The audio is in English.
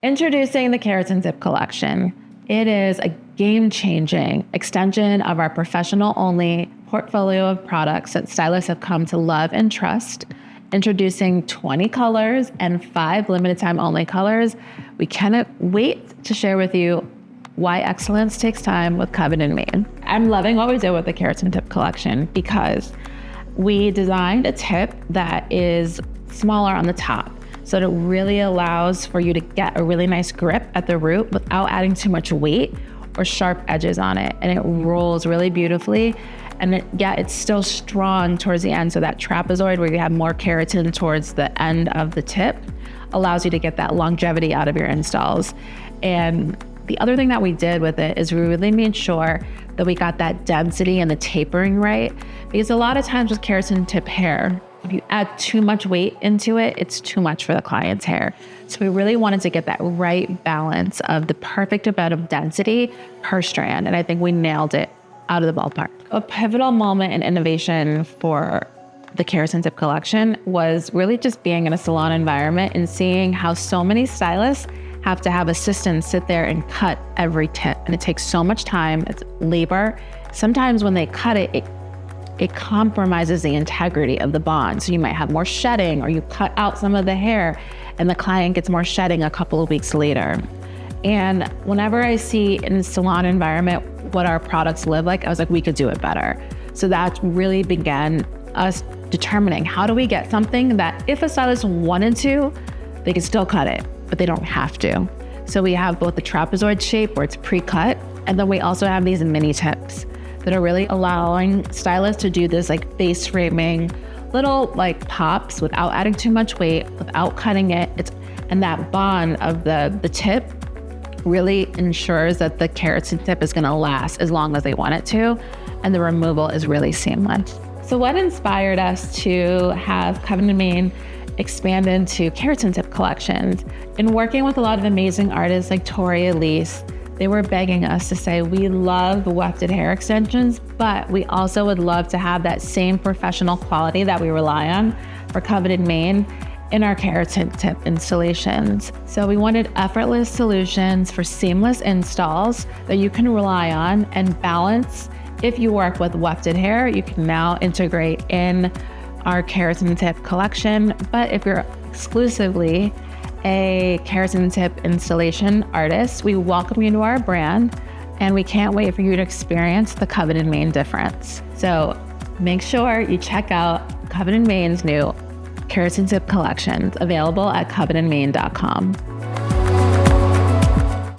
Introducing the Keratin Tip collection. It is a game-changing extension of our professional-only portfolio of products that stylists have come to love and trust. Introducing 20 colors and 5 limited-time only colors. We cannot wait to share with you why excellence takes time with Covet and Main. I'm loving what we did with the Keratin Tip collection because we designed a tip that is smaller on the top. So it really allows for you to get a really nice grip at the root without adding too much weight or sharp edges on it. And it rolls really beautifully. And it's still strong towards the end. So that trapezoid where you have more keratin towards the end of the tip allows you to get that longevity out of your installs. And the other thing that we did with it is we really made sure that we got that density and the tapering right. Because a lot of times with keratin tip hair, if you add too much weight into it, it's too much for the client's hair. So we really wanted to get that right balance of the perfect amount of density per strand. And I think we nailed it out of the ballpark. A pivotal moment in innovation for the Keratin Tip collection was really just being in a salon environment and seeing how so many stylists have to have assistants sit there and cut every tip. And it takes so much time, it's labor. Sometimes when they cut it, it compromises the integrity of the bond. So you might have more shedding, or you cut out some of the hair and the client gets more shedding a couple of weeks later. And whenever I see in the salon environment what our products live like, I was like, we could do it better. So that really began us determining how do we get something that if a stylist wanted to, they could still cut it, but they don't have to. So we have both the trapezoid shape where it's pre-cut, and then we also have these mini tips that are really allowing stylists to do this like face framing little like pops without adding too much weight, without cutting it. And that bond of the tip really ensures that the keratin tip is gonna last as long as they want it to, and the removal is really seamless. So what inspired us to have Covet and Main expand into keratin tip collections? In working with a lot of amazing artists like Tori Elise, they were begging us to say, we love wefted hair extensions, but we also would love to have that same professional quality that we rely on for Covet and Main in our keratin tip installations. So we wanted effortless solutions for seamless installs that you can rely on and balance. If you work with wefted hair, you can now integrate in our keratin tip collection. But if you're exclusively a keratin tip installation artist, we welcome you to our brand, and we can't wait for you to experience the Covet and Main difference. So make sure you check out Covet and Main's new keratin tip collections, available at covetandmain.com.